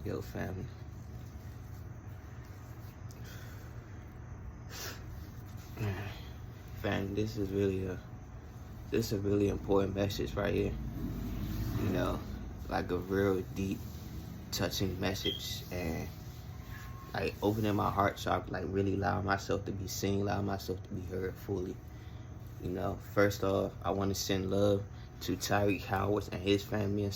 Yo, family. Family, this is a really important message right here. You know, like a real deep, touching message, and like opening my heart so I could like really allow myself to be seen, allow myself to be heard fully. You know, first off, I want to send love to Tyreek Howard and his family.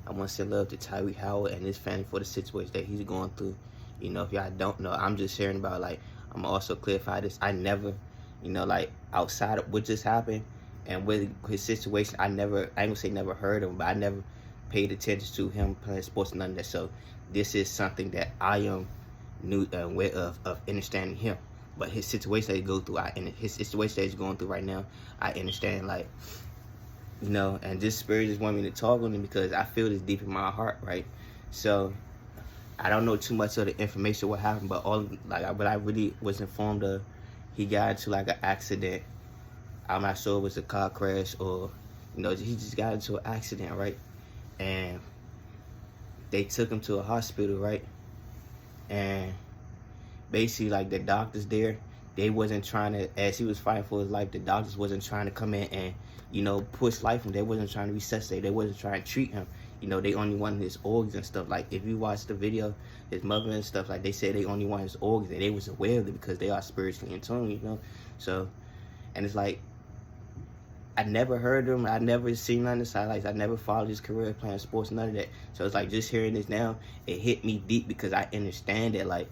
I want to send love to Tyreek Howard and his family for the situation that he's going through. You know, if y'all don't know, I'm just sharing about, like, I'm also clarify this. I never, you know, like, outside of what just happened and with his situation, I ain't gonna say never heard of him, but I never paid attention to him playing sports and none of that. So this is something that I am new aware of understanding him. But his situation that he go through, his situation that he's going through right now, I understand, like, you know, and this spirit just want me to talk on him because I feel this deep in my heart, right? So I don't know too much of the information what happened, but what I really was informed of, he got into like an accident. I'm not sure if it was a car crash or, you know, he just got into an accident, right? And they took him to a hospital, right? And basically, like, the doctors there, they wasn't trying to, as he was fighting for his life, the doctors wasn't trying to come in and, you know, push life from him. They wasn't trying to resuscitate. They wasn't trying to treat him. You know, they only wanted his organs and stuff. Like, if you watch the video, his mother and stuff, like, they said they only wanted his organs, and they was aware of it because they are spiritually in tune, you know? So, and it's like, I never heard him. I never seen none of his highlights. I never followed his career playing sports, none of that. So it's like, just hearing this now, it hit me deep because I understand that, like,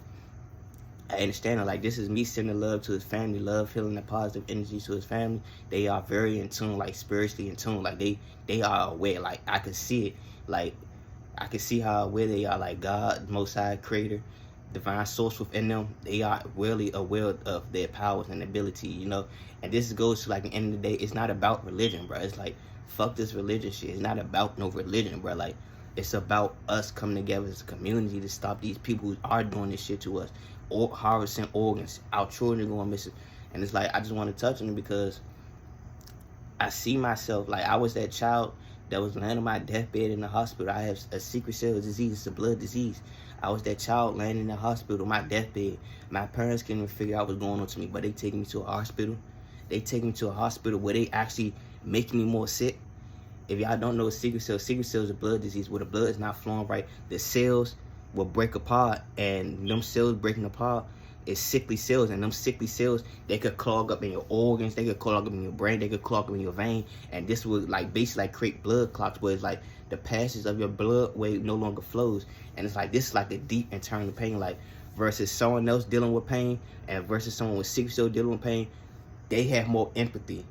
like, this is me sending love to his family, love, healing, and positive energy to his family. They are very in tune, like, spiritually in tune. Like, they are aware. Like, I can see it. Like, I can see how aware they are. Like, God, Most High, Creator, divine source within them, they are really aware of their powers and ability, you know? And this goes to, like, the end of the day, it's not about religion, bro. It's like, fuck this religion shit. It's not about no religion, bro. Like, it's about us coming together as a community to stop these people who are doing this shit to us, or harvesting organs. Our children going missing. And it's like, I just want to touch on it because I see myself, like, I was that child that was laying on my deathbed in the hospital. I have a secret cell disease. It's a blood disease. I was that child laying in the hospital, my deathbed. My parents couldn't even figure out what's going on to me, but they take me to a hospital. They take me to a hospital where they actually making me more sick. If y'all don't know sickle cell is a blood disease where the blood is not flowing right. The cells will break apart, and them cells breaking apart is sickly cells, and them sickly cells, they could clog up in your organs, they could clog up in your brain, they could clog up in your vein, and this would, like, basically, like, create blood clots where it's like the passage of your blood wave no longer flows. And it's like, this is like a deep internal pain, like, versus someone else dealing with pain and versus someone with sickle cell dealing with pain. They have more empathy.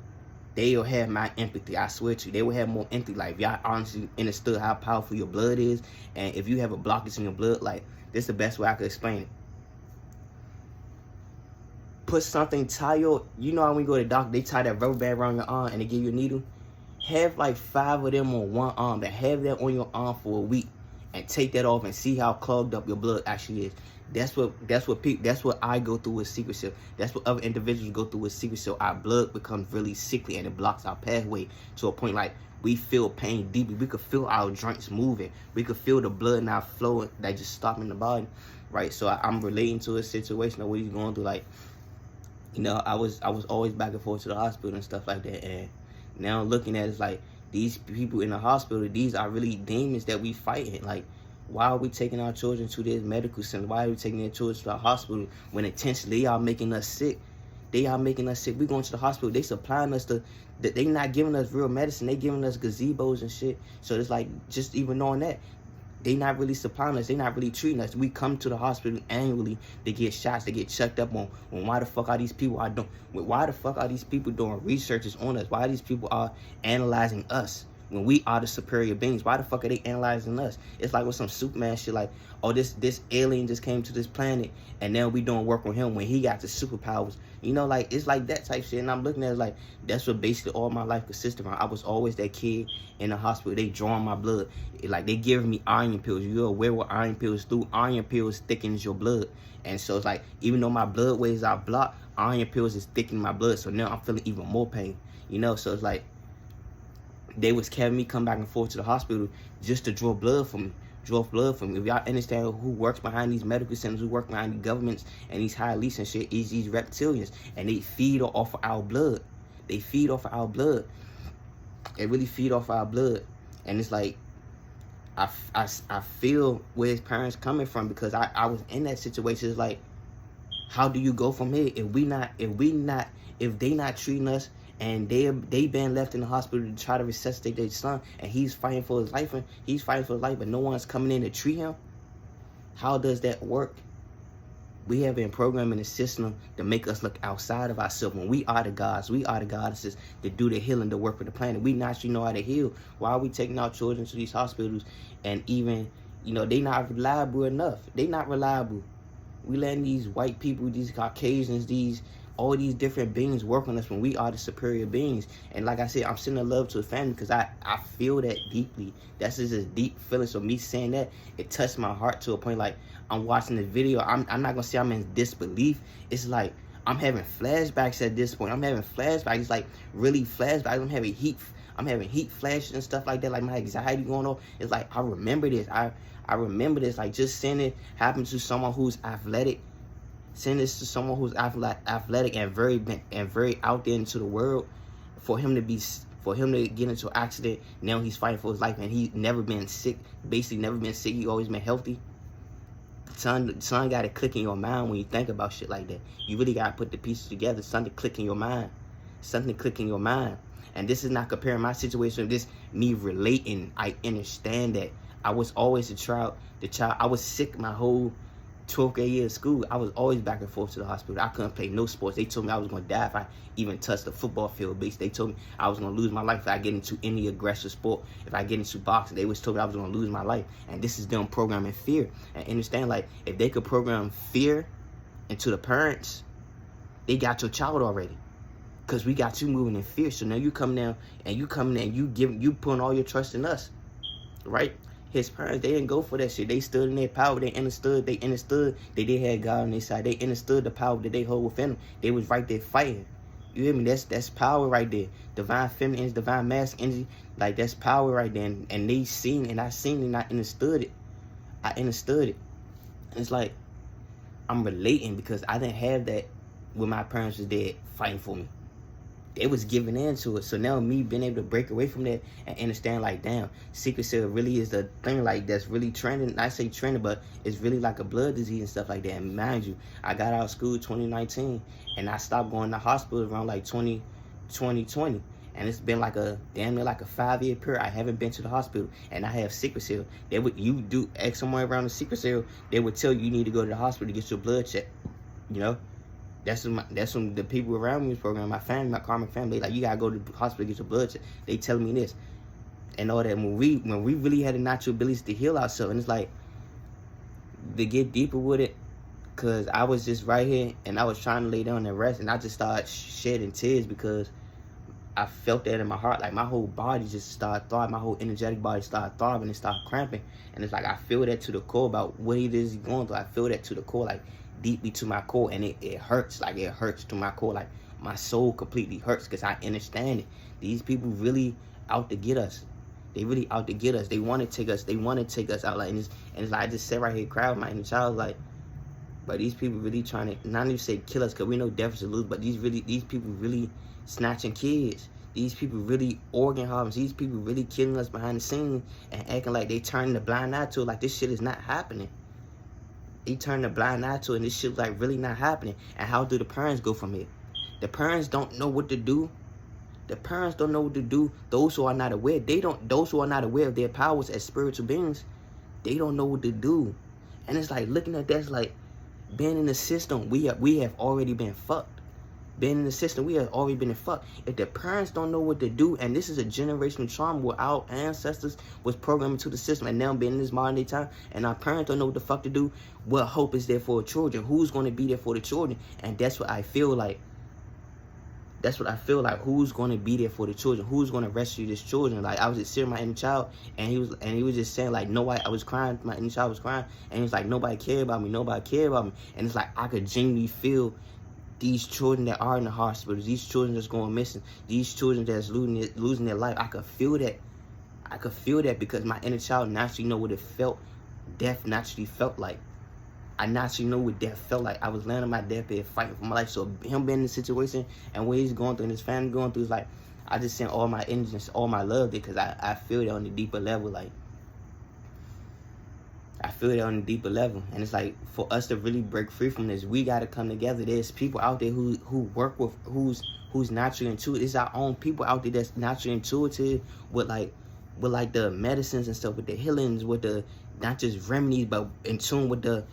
They'll have my empathy, I swear to you. They will have more empathy. Like, if y'all honestly understood how powerful your blood is, and if you have a blockage in your blood, like, this is the best way I could explain it. Put something, tie your, you know how when you go to the doctor, they tie that rubber band around your arm and they give you a needle? Have like 5 of them on one arm, that have that on your arm for a week, and take that off and see how clogged up your blood actually is. That's what I go through with sickle cell. That's what other individuals go through with sickle cell. Our blood becomes really sickly and it blocks our pathway to a point like we feel pain deeply. We could feel our joints moving. We could feel the blood not flowing, like just stopping the body, right? So I'm relating to a situation of what he's going through. Like, you know, I was always back and forth to the hospital and stuff like that, and now looking at it, it's like these people in the hospital, these are really demons that we fighting. Like, why are we taking our children to this medical center? Why are we taking their children to the hospital when intentionally they are making us sick? They are making us sick. We going to the hospital. They supplying us they not giving us real medicine. They giving us gazebos and shit. So it's like, just even knowing that, they not really supplying us. They not really treating us. We come to the hospital annually to get shots, to get checked up on why the fuck are these people doing researches on us? Why these people are analyzing us when we are the superior beings? Why the fuck are they analyzing us? It's like with some Superman shit, like, oh, this alien just came to this planet and now we doing work on him when he got the superpowers. You know, like, it's like that type shit. And I'm looking at it like, that's what basically all my life consisted of. I was always that kid in the hospital. They drawing my blood. Like, they giving me iron pills. You're aware what iron pills do? Iron pills thickens your blood. And so it's like, even though my blood waves are blocked, iron pills is thickening my blood. So now I'm feeling even more pain. You know, so it's like, they was having me come back and forth to the hospital just to draw blood for me. draw blood from. If y'all understand who works behind these medical centers, who work behind the governments and these high elites and shit, is these reptilians, and they feed off of our blood. They feed off of our blood. They really feed off our blood, and it's like I feel where his parents coming from, because I was in that situation. It's like, how do you go from here if they not treating us, and they been left in the hospital to try to resuscitate their son, and he's fighting for his life, but no one's coming in to treat him? How does that work? We have been programmed in the system to make us look outside of ourselves, when we are the gods, we are the goddesses to do the healing, the work for the planet. We naturally know how to heal. Why are we taking our children to these hospitals, and even, they not reliable enough? They not reliable. We letting these white people, these Caucasians, all these different beings work on us when we are the superior beings. And like I said, I'm sending love to the family because I feel that deeply. That's just a deep feeling. So me saying that, it touched my heart to a point. Like, I'm watching the video. I'm not going to say I'm in disbelief. It's like I'm having flashbacks at this point. I'm having flashbacks. It's like really flashbacks. I'm having heat flashes and stuff like that. Like my anxiety going on. It's like I remember this. I remember this. Like just seeing it happen to someone who's athletic. Send this to someone who's athletic and very out there into the world, for him to get into an accident. Now he's fighting for his life, and he's never been sick. Basically, never been sick. He always been healthy. Son got to click in your mind when you think about shit like that. You really got to put the pieces together. Something click in your mind. Something click in your mind. And this is not comparing my situation. This me relating. I understand that. I was always the child. I was sick my whole 12th grade year of school. I was always back and forth to the hospital. I couldn't play no sports. They told me I was going to die if I even touched the football field base. They told me I was going to lose my life if I get into any aggressive sport. If I get into boxing, they always told me I was going to lose my life. And this is them programming fear. And understand, like, if they could program fear into the parents, they got your child already. Because we got you moving in fear. So now you come down and you putting all your trust in us, right? His parents, they didn't go for that shit. They stood in their power. They understood that they had God on their side. They understood the power that they hold within them. They was right there fighting. You hear me? That's power right there. Divine feminine, divine masculine energy. Like, that's power right there. And they seen, and I seen it, and I understood it. And it's like, I'm relating because I didn't have that when my parents was dead fighting for me. They was giving in to it. So now me being able to break away from that and understand, like, damn, sickle cell really is the thing, like, that's really trending. I say trending, but it's really like a blood disease and stuff like that. And mind you, I got out of school 2019, and I stopped going to hospital around like 2020. And it's been like damn near like a 5-year period. I haven't been to the hospital, and I have sickle cell. You do ask someone around the sickle cell, they would tell you need to go to the hospital to get your blood checked, That's when the people around me was programming, my family, my karmic family, like, you gotta go to the hospital to get your blood checked. They telling me this and all that. When we really had the natural abilities to heal ourselves, and it's like, to get deeper with it, cause I was just right here and I was trying to lay down and rest, and I just started shedding tears because I felt that in my heart. Like, my whole body just started throbbing, my whole energetic body started throbbing and started cramping, and it's like I feel that to the core about what it is going through. I feel that to the core, like, deeply to my core, and it hurts. Like, it hurts to my core. Like, my soul completely hurts because I understand it. These people really out to get us. They really out to get us. They want to take us. They want to take us out. Like, and it's like, I just sat right here, cried with my inner child. Like, but these people really trying to, not even say kill us, because we know death is a lose, but these people really snatching kids. These people really organ harvest. These people really killing us behind the scenes and acting like they turning the blind eye to it, like this shit is not happening. They turn the blind eye to it, and this shit like really not happening. And how do the parents go from it? The parents don't know what to do. The parents don't know what to do. Those who are not aware, those who are not aware of their powers as spiritual beings, they don't know what to do. And it's like, looking at that, it's like, being in the system, we have already been fucked. Being in the system, we have already been fucked. If the parents don't know what to do, and this is a generational trauma where our ancestors was programmed into the system, and now being in this modern day time, and our parents don't know what the fuck to do, what hope is there for the children? Who's going to be there for the children? And that's what I feel like. That's what I feel like. Who's going to be there for the children? Who's going to rescue these children? Like, I was just seeing my inner child, and he was just saying, like, nobody. I was crying. My inner child was crying, and he was like, nobody cared about me. Nobody cared about me. And it's like, I could genuinely feel these children that are in the hospitals, these children that's going missing, these children that's losing their life. I could feel that. I could feel that because my inner child naturally know what it felt death naturally felt like. I naturally know what death felt like. I was laying on my deathbed fighting for my life. So him being in the situation and what he's going through and his family going through is like, I just sent all my energy, all my love there, because I feel it on the deeper level. Like, I feel it on a deeper level. And it's like, for us to really break free from this, we got to come together. There's people out there who work with, who's naturally intuitive. It's our own people out there that's naturally intuitive with like the medicines and stuff, with the healings, with the, not just remedies, but in tune with the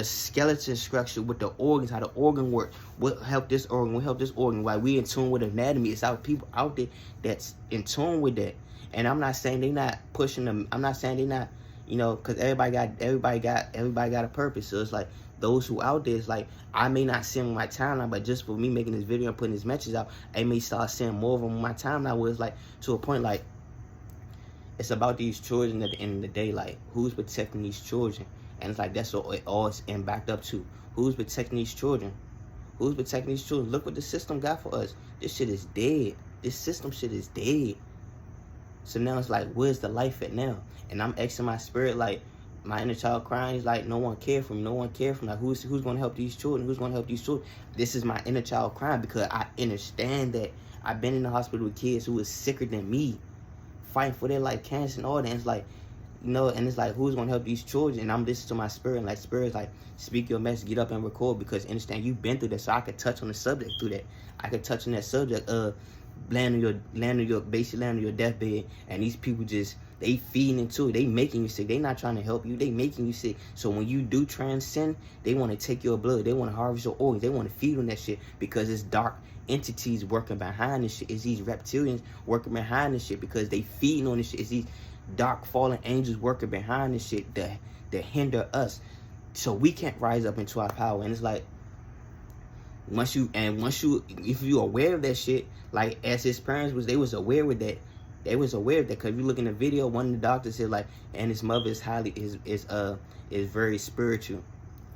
skeleton structure, with the organs, how the organ work, what help this organ, what help this organ. While we in tune with anatomy, it's our people out there that's in tune with that. And I'm not saying they not pushing them. I'm not saying they not, you know, because everybody got a purpose. So it's like, those who out there, it's like, I may not send my timeline, but just for me making this video and putting this message out, I may start sending more of them on my timeline, where it's like, to a point, like, it's about these children at the end of the day. Like, who's protecting these children? And it's like, that's what it all is backed up to. Who's protecting these children? Who's protecting these children? Look what the system got for us. This shit is dead. This system shit is dead. So now it's like, where's the life at now? And I'm asking my spirit, like, my inner child crying is like, no one cared for me. No one cared for me. Like, who's going to help these children? Who's going to help these children? This is my inner child crying, because I understand that I've been in the hospital with kids who was sicker than me, fighting for their life, cancer and all that. And it's like, you know, and it's like, who's going to help these children? And I'm listening to my spirit, and like, spirit's like, speak your message, get up and record, because understand you've been through that, so I could touch on the subject through that. I could touch on that subject of basically landing on your deathbed, and these people just, they feeding into it. They making you sick. They not trying to help you. They making you sick. So when you do transcend, they want to take your blood. They want to harvest your organs. They want to feed on that shit, because it's dark entities working behind this shit. It's these reptilians working behind this shit, because they feeding on this shit. It's these dark fallen angels working behind this shit that hinder us, so we can't rise up into our power. And it's like, once you, if you're aware of that shit, like as his parents they was aware with that. They was aware of that, because if you look in the video, one of the doctors said, like, and his mother is is very spiritual.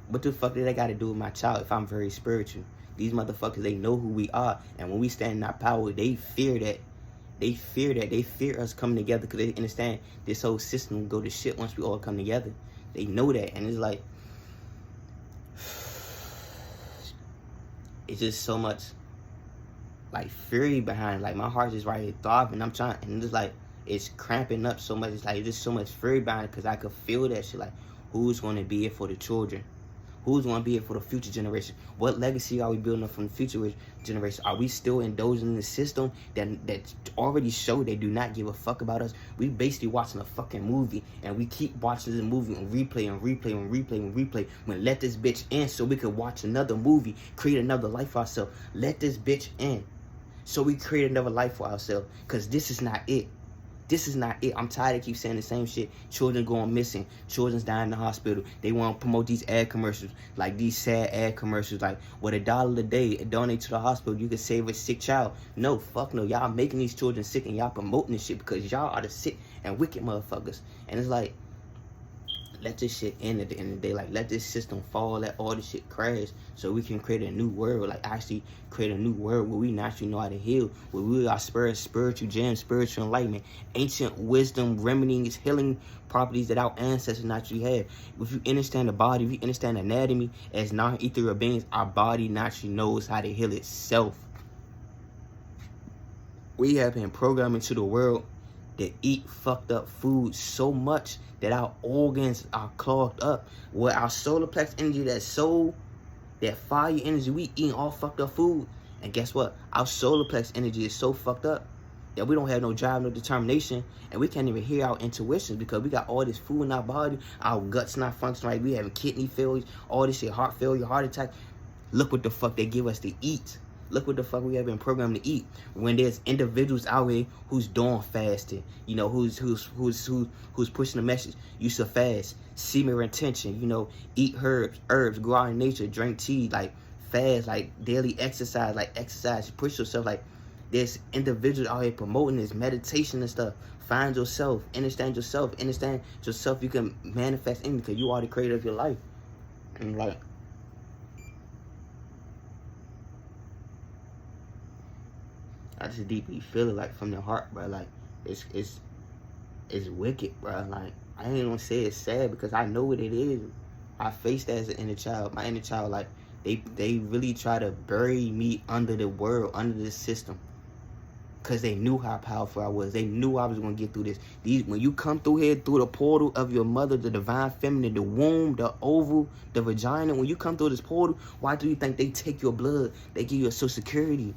What the fuck did that got to do with my child if I'm very spiritual? These motherfuckers, they know who we are, and when we stand in our power, they fear that. They fear that. They fear us coming together, because they understand this whole system will go to shit once we all come together. They know that, and it's like, it's just so much, like, fury behind it. Like, my heart is right here throbbing. I'm trying, and it's like, it's cramping up so much. It's like, there's so much fury behind it, because I could feel that shit. Like, who's going to be here for the children? Who's going to be here for the future generation? What legacy are we building up from the future generation? Are we still indulging in the system that already showed they do not give a fuck about us? We basically watching a fucking movie, and we keep watching this movie and replay and replay and replay and replay. When let this bitch in so we could watch another movie, create another life for ourselves. Let this bitch in so we create another life for ourselves, because this is not it. This is not it. I'm tired of keep saying the same shit. Children going missing. Children's dying in the hospital. They want to promote these ad commercials, like these sad ad commercials, like, with $1 a day, donate to the hospital, you can save a sick child. No, fuck no. Y'all making these children sick, and y'all promoting this shit, because y'all are the sick and wicked motherfuckers. And it's like, let this shit end at the end of the day. Like, let this system fall, let all this shit crash, so we can create a new world. Like, actually create a new world where we naturally know how to heal, where we are spiritual gems, spiritual enlightenment, ancient wisdom, remedies, healing properties that our ancestors naturally had. If you understand the body, if you understand anatomy, as non-ethereal beings, our body naturally knows how to heal itself. We have been programmed into the world that eat fucked up food so much that our organs are clogged up. Where our solar plex energy, that soul, that fire energy, we eating all fucked up food. And guess what? Our solar plex energy is so fucked up that we don't have no drive, no determination, and we can't even hear our intuitions, because we got all this food in our body, our guts not functioning right, we having kidney failure, all this shit, heart failure, heart attack. Look what the fuck they give us to eat. Look what the fuck we have been programmed to eat. When there's individuals out here who's doing fasting, you know, who's pushing the message. You should fast, see your intention, you know, eat herbs, go out in nature, drink tea, like fast, like daily exercise, push yourself. Like, there's individuals out here promoting this meditation and stuff. Find yourself, understand yourself, you can manifest anything, because you are the creator of your life. And like, I just deeply feel it, like, from the heart, bro. Like, it's It's wicked, bro. Like, I ain't gonna say it's sad because I know what it is. I faced that as an inner child. My inner child, like, they really try to bury me under the world, under the system. Because they knew how powerful I was. They knew I was going to get through this. When you come through here, through the portal of your mother, the divine feminine, the womb, the oval, the vagina, when you come through this portal, why do you think they take your blood? They give you a social security.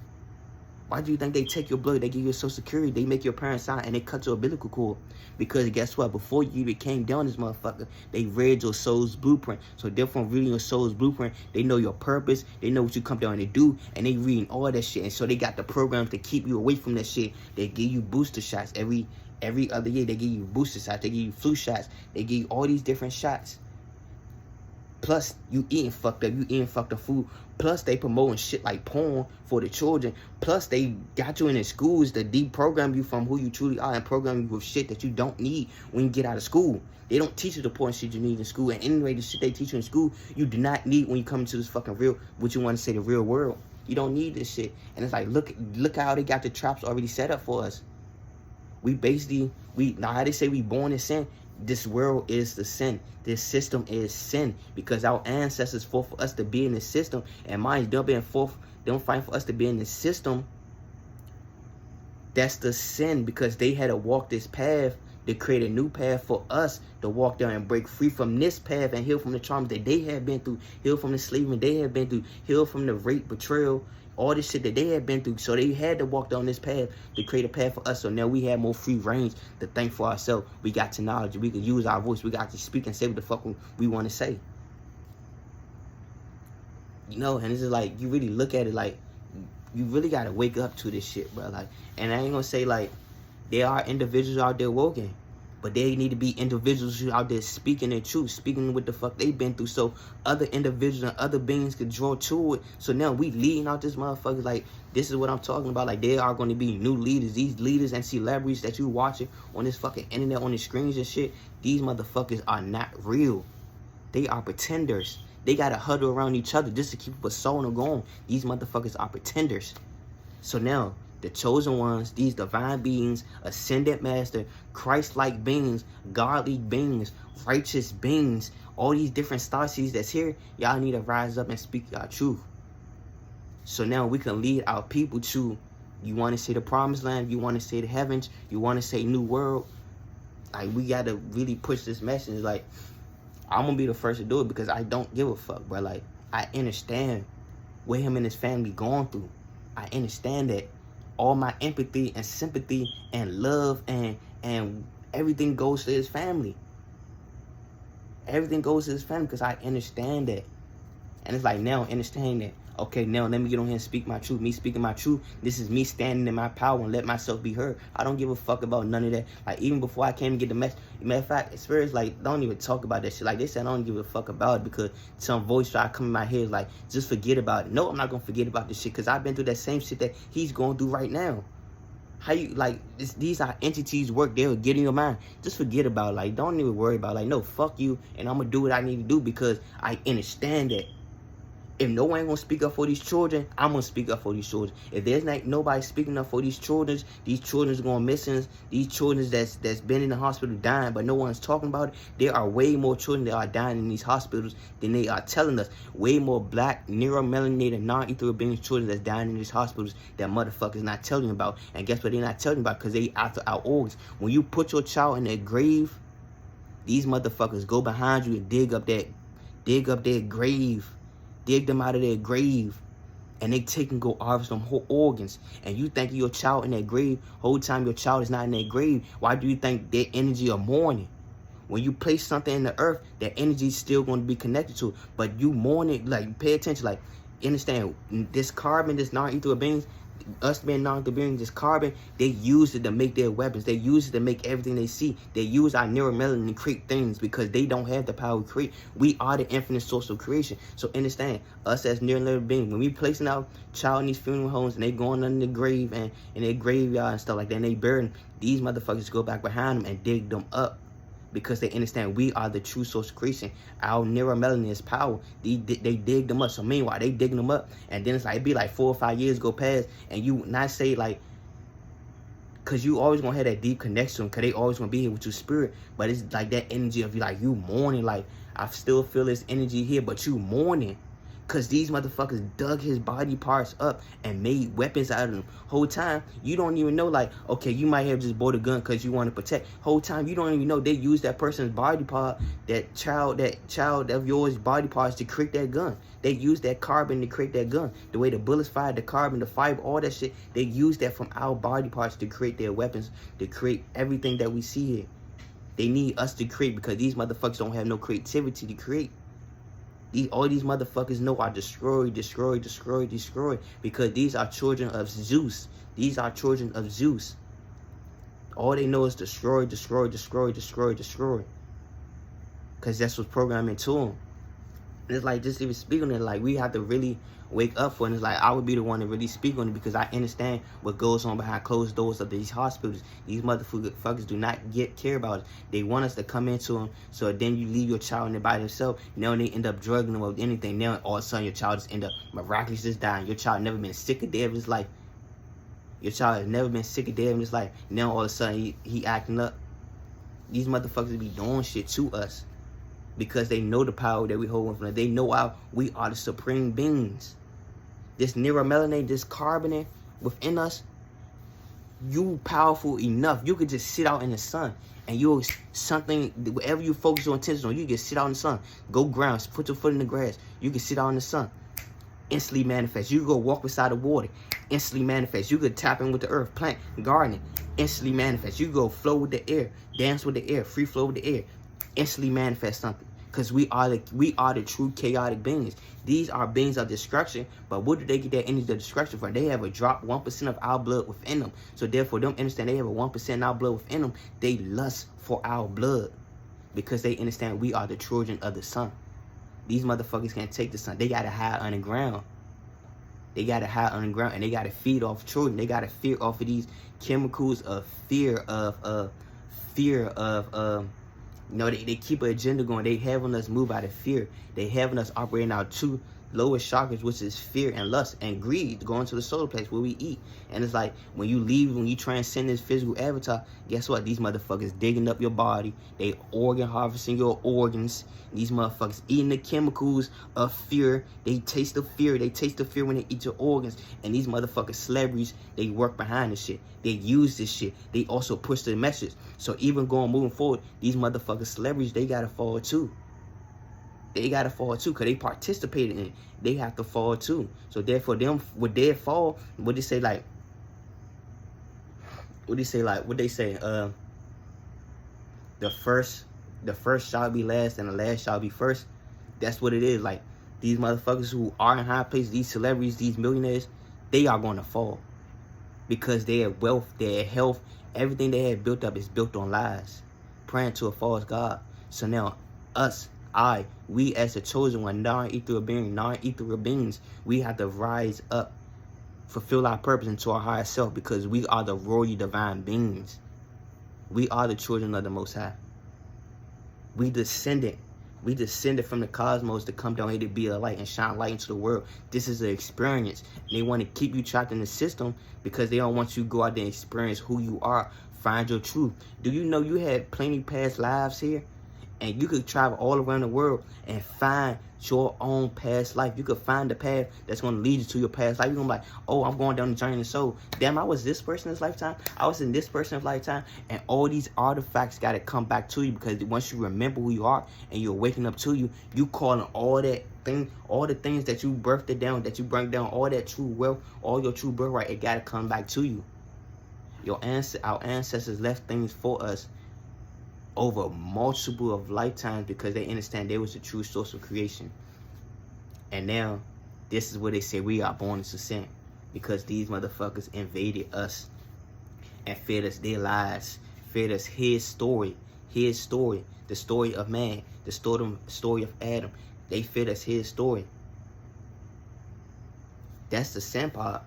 Why do you think they take your blood? They give you a social security. They make your parents sign and they cut your umbilical cord. Because guess what? Before you even came down this motherfucker, they read your soul's blueprint. So therefore, reading your soul's blueprint, they know your purpose. They know what you come down to do. And they reading all that shit. And so they got the programs to keep you away from that shit. They give you booster shots. Every other year, they give you booster shots. They give you flu shots. They give you all these different shots. Plus, you eating fucked up. You eating fucked up food. Plus, they promoting shit like porn for the children. Plus, they got you in the schools to deprogram you from who you truly are and program you with shit that you don't need when you get out of school. They don't teach you the important shit you need in school. And anyway, the shit they teach you in school, you do not need when you come into this fucking real, what you want to say, the real world. You don't need this shit. And it's like, look how they got the traps already set up for us. We basically, now how they say we born in sin. This world is the sin. This system is sin because our ancestors fought for us to be in the system, and mind them being forth, they don't fight for us to be in the system. That's the sin because they had to walk this path to create a new path for us to walk down and break free from this path and heal from the traumas that they had been through, heal from the slavery they had been through, heal from the rape, betrayal, all this shit that they had been through. So they had to walk down this path to create a path for us. So now we have more free range to think for ourselves. We got to knowledge. We can use our voice. We got to speak and say what the fuck we want to say. You know, and it's just like, you really look at it like, you really got to wake up to this shit, bro. Like, and I ain't going to say like, there are individuals out there woken. But they need to be individuals who out there speaking their truth, speaking what the fuck they've been through, so other individuals and other beings could draw to it. So now we leading out this motherfucker. Like, this is what I'm talking about. Like, there are going to be new leaders. These leaders and celebrities that you watching on this fucking internet, on the screens and shit, these motherfuckers are not real. They are pretenders. They got to huddle around each other just to keep a soul going. These motherfuckers are pretenders. So now, the chosen ones, these divine beings, ascended master, Christ-like beings, godly beings, righteous beings, all these different star seeds that's here, y'all need to rise up and speak y'all truth. So now we can lead our people to, you want to say the promised land, you want to say the heavens, you want to say new world. Like, we got to really push this message. Like, I'm going to be the first to do it because I don't give a fuck, bro. Like, I understand what him and his family going through. I understand that. All my empathy and sympathy and love and everything goes to his family. Everything goes to his family because I understand that. And it's like, now understand that. Okay, now let me get on here and speak my truth. Me speaking my truth, this is me standing in my power and let myself be heard. I don't give a fuck about none of that. Like, even before I came and get the message, matter of fact, spirits like, don't even talk about that shit. Like, they said I don't give a fuck about it because some voice try to come in my head like, just forget about it. No, I'm not gonna forget about this shit because I've been through that same shit that he's going through right now. How you, like, these are entities work, they'll get in your mind. Just forget about it. Like, don't even worry about it. Like, no, fuck you, and I'm gonna do what I need to do because I understand that. If no one ain't gonna speak up for these children, I'm gonna speak up for these children. If there's not nobody speaking up for these children's going missing, these children that's been in the hospital dying, but no one's talking about it. There are way more children that are dying in these hospitals than they are telling us. Way more black, neuromelanated, non-ethereal beings children that's dying in these hospitals that motherfuckers not telling you about. And guess what? They're not telling you about because they after our organs. When you put your child in their grave, these motherfuckers go behind you and dig up their grave. Dig them out of their grave, and they take and go harvest them whole organs. And you think your child in that grave, whole time your child is not in that grave. Why do you think their energy are mourning? When you place something in the earth, that energy is still going to be connected to it. But you mourn it, like, pay attention, like, understand, this carbon, this non-ethereal beings, us being non-ethereal beings, this carbon, they use it to make their weapons. They use it to make everything they see. They use our neuromelanin to create things because they don't have the power to create. We are the infinite source of creation. So understand, us as neuromelanin beings, when we placing our child in these funeral homes and they going under the grave and in their graveyard and stuff like that, and they burying, these motherfuckers go back behind them and dig them up. Because they understand we are the true source of creation. Our neuromelanin is power. They dig them up. So meanwhile, they digging them up. And then it's like, it'd be like 4 or 5 years go past. And you not say like, Cause you always gonna have that deep connection, cause they always gonna be here with your spirit. But it's like that energy of you, like you mourning, like I still feel this energy here, but you mourning. Cause these motherfuckers dug his body parts up and made weapons out of them. Whole time, you don't even know, like, okay, you might have just bought a gun because you want to protect. Whole time, you don't even know they used that person's body part, that child of yours body parts to create that gun. They used that carbon to create that gun. The way the bullets fired, the carbon, the fiber, all that shit, they used that from our body parts to create their weapons, to create everything that we see here. They need us to create because these motherfuckers don't have no creativity to create. All these motherfuckers know are destroy, because these are children of Zeus. These are children of Zeus. All they know is destroy. Because that's what's programmed into them. And it's like, just even speak on it, like we have to really wake up for it. And it's like I would be the one to really speak on it because I understand what goes on behind closed doors of these hospitals. These motherfuckers do not care about us. They want us to come into them, so then you leave your child in there by themselves. Now they end up drugging them with anything. Now all of a sudden your child just end up miraculously just dying. Your child never been sick a day of his life. Your child has never been sick a day of his life. Now all of a sudden he acting up. These motherfuckers be doing shit to us because they know the power that we hold from them. They know we are the supreme beings. This neuromelanin, this carbon within us, you powerful enough. You could just sit out in the sun and you'll something, whatever you focus your attention on, you can sit out in the sun. Go ground, put your foot in the grass. You can sit out in the sun. Instantly manifest. You can go walk beside the water. Instantly manifest. You could tap in with the earth, plant, gardening. Instantly manifest. You can go flow with the air, dance with the air, free flow with the air. Instantly manifest something. Because we are the true chaotic beings. These are beings of destruction. But what do they get that energy of destruction from? They have a drop 1% of our blood within them. So therefore, them understand they have a 1% of our blood within them. They lust for our blood. Because they understand we are the children of the sun. These motherfuckers can't take the sun. They gotta hide underground. They gotta hide underground, and they gotta feed off children. They gotta feed off of these chemicals of fear of you know, they keep an agenda going. They having us move out of fear. They having us operating our two lowest chakras, which is fear and lust and greed, going to the solar place where we eat. And it's like when you transcend this physical avatar, guess what? These motherfuckers digging up your body. They organ harvesting your organs. These motherfuckers eating the chemicals of fear. They taste the fear. They taste the fear when they eat your organs. And these motherfuckers celebrities, they work behind this shit. They use this shit. They also push the message. So even moving forward, these motherfuckers celebrities, they gotta fall too. They gotta fall too, cause they participated in it. They have to fall too. So therefore, them with their fall, what they say like? The first shall be last, and the last shall be first. That's what it is. Like these motherfuckers who are in high places, these celebrities, these millionaires, they are gonna fall because their wealth, their health, everything they have built up is built on lies, praying to a false god. So now, we as the chosen one, non-ethereal beings, we have to rise up, fulfill our purpose into our higher self, because we are the royal divine beings. We are the children of the Most High. We descended from the cosmos to come down here to be a light and shine light into the world. This is an experience. They want to keep you trapped in the system because they don't want you to go out there and experience who you are. Find your truth. Do you know you had plenty past lives here? And you could travel all around the world and find your own past life. You could find the path that's going to lead you to your past life. You're going to be like, oh, I'm going down the journey of the soul. Damn, I was this person in this lifetime. I was in this person's lifetime. And all these artifacts got to come back to you, because once you remember who you are and you're waking up to you, you calling all the things that you birthed down, that you bring down, all that true wealth, all your true birthright, it got to come back to you. Our ancestors left things for us over multiple of lifetimes because they understand they was the true source of creation. And now this is where they say we are born into sin, because these motherfuckers invaded us and fed us their lies, fed us his story, the story of man, the story of Adam. They fed us his story. That's the sin part.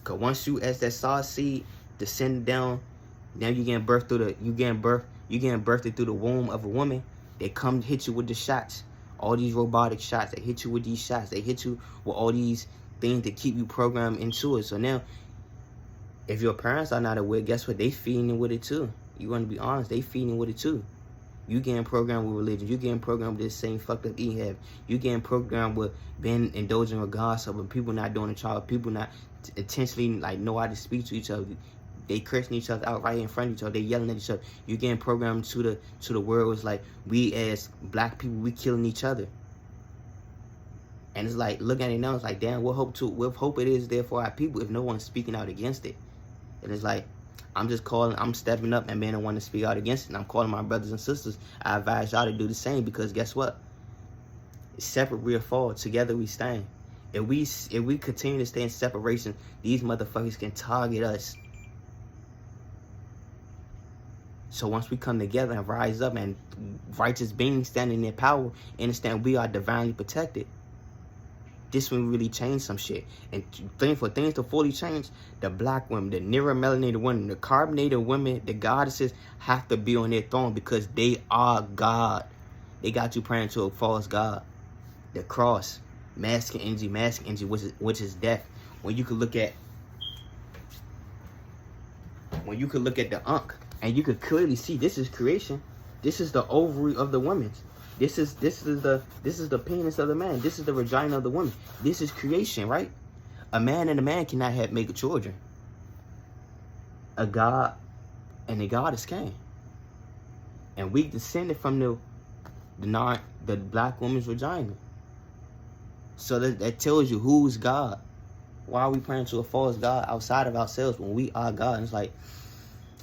Cause once you, as that saw seed descend down, now you getting birthed through the womb of a woman. They come hit you with the shots, all these robotic shots. They hit you with these shots. They hit you with all these things that keep you programmed into it. So now If your parents are not aware, guess what? They feeding with it too. You want to be honest, they feeding with it too. You getting programmed with religion. You getting programmed with this same fucked up eating habit. You getting programmed with being indulging with gossip and people not doing the child. People not intentionally like know how to speak to each other. They cursing each other out right in front of each other. They yelling at each other. You getting programmed to the world. It's like we as black people, we killing each other. And it's like looking at it now, it's like damn, what hope it is there for our people if no one's speaking out against it. And it's like I'm stepping up and being the one to speak out against it. And I'm calling my brothers and sisters. I advise y'all to do the same because guess what? Separate we'll fall. Together we stand. If we continue to stay in separation, these motherfuckers can target us. So once we come together and rise up and righteous beings stand in their power, understand we are divinely protected. This will really change some shit. And for things to fully change, the black women, the neuro-melanated women, the carbonated women, the goddesses have to be on their throne because they are God. They got you praying to a false God. The cross, masculine energy, which is death. When you could look at the Ankh, and you could clearly see this is creation. This is the ovary of the woman. This is the penis of the man. This is the vagina of the woman. This is creation, right? A man and a man cannot make children. A God and a goddess can. And we descended from the black woman's vagina. So that tells you who's God. Why are we praying to a false God outside of ourselves when we are God? And it's like,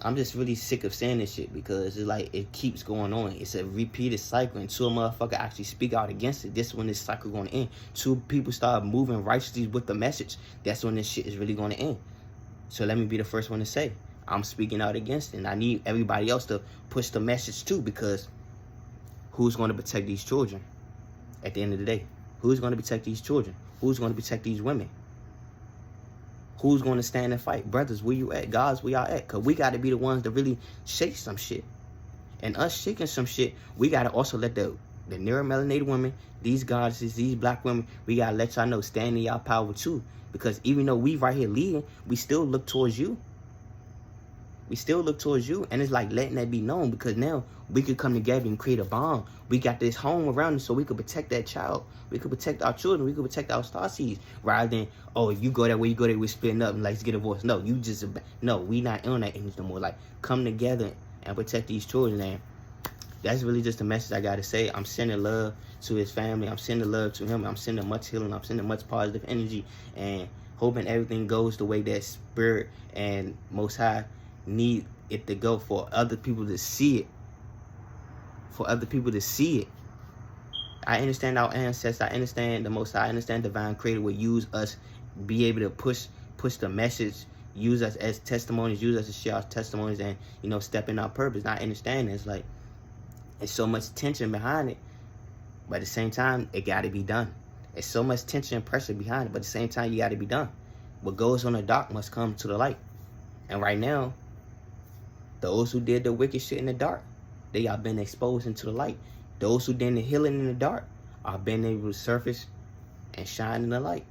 I'm just really sick of saying this shit because it's like it keeps going on. It's a repeated cycle until a motherfucker actually speak out against it. This is when this cycle going to end. Two people start moving righteously with the message. That's when this shit is really going to end. So let me be the first one to say, I'm speaking out against it. And I need everybody else to push the message too, because who's going to protect these children at the end of the day? Who's going to protect these children? Who's going to protect these women? Who's going to stand and fight? Brothers, where you at? Guys, where y'all at? Because we got to be the ones that really shake some shit. And us shaking some shit, we got to also let the neuro-melanated women, these goddesses, these black women, we got to let y'all know, stand in y'all power too. Because even though we right here leading, we still look towards you. We still look towards you. And it's like letting that be known, because now we could come together and create a bond. We got this home around us so we could protect that child. We could protect our children. We could protect our starseeds. Rather than, oh, you go that way, you go that way, splitting up and let's get a divorce. No, we not on that image no more. Like, come together and protect these children. And that's really just the message I got to say. I'm sending love to his family. I'm sending love to him. I'm sending much healing. I'm sending much positive energy. And hoping everything goes the way that Spirit and Most High need it to go, for other people to see it. For other people to see it. I understand our ancestors. I understand the Most High. I understand Divine Creator will use us, be able to push the message, use us as testimonies, use us to share our testimonies, and step in our purpose. And I understand it's like there's so much tension behind it, but at the same time it got to be done. There's so much tension and pressure behind it, but at the same time you got to be done. What goes on the dark must come to the light. And right now, those who did the wicked shit in the dark, they are being exposed into the light. Those who did the healing in the dark are being able to surface and shine in the light.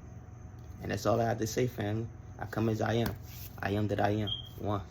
And that's all I have to say, family. I come as I am. I am that I am. One.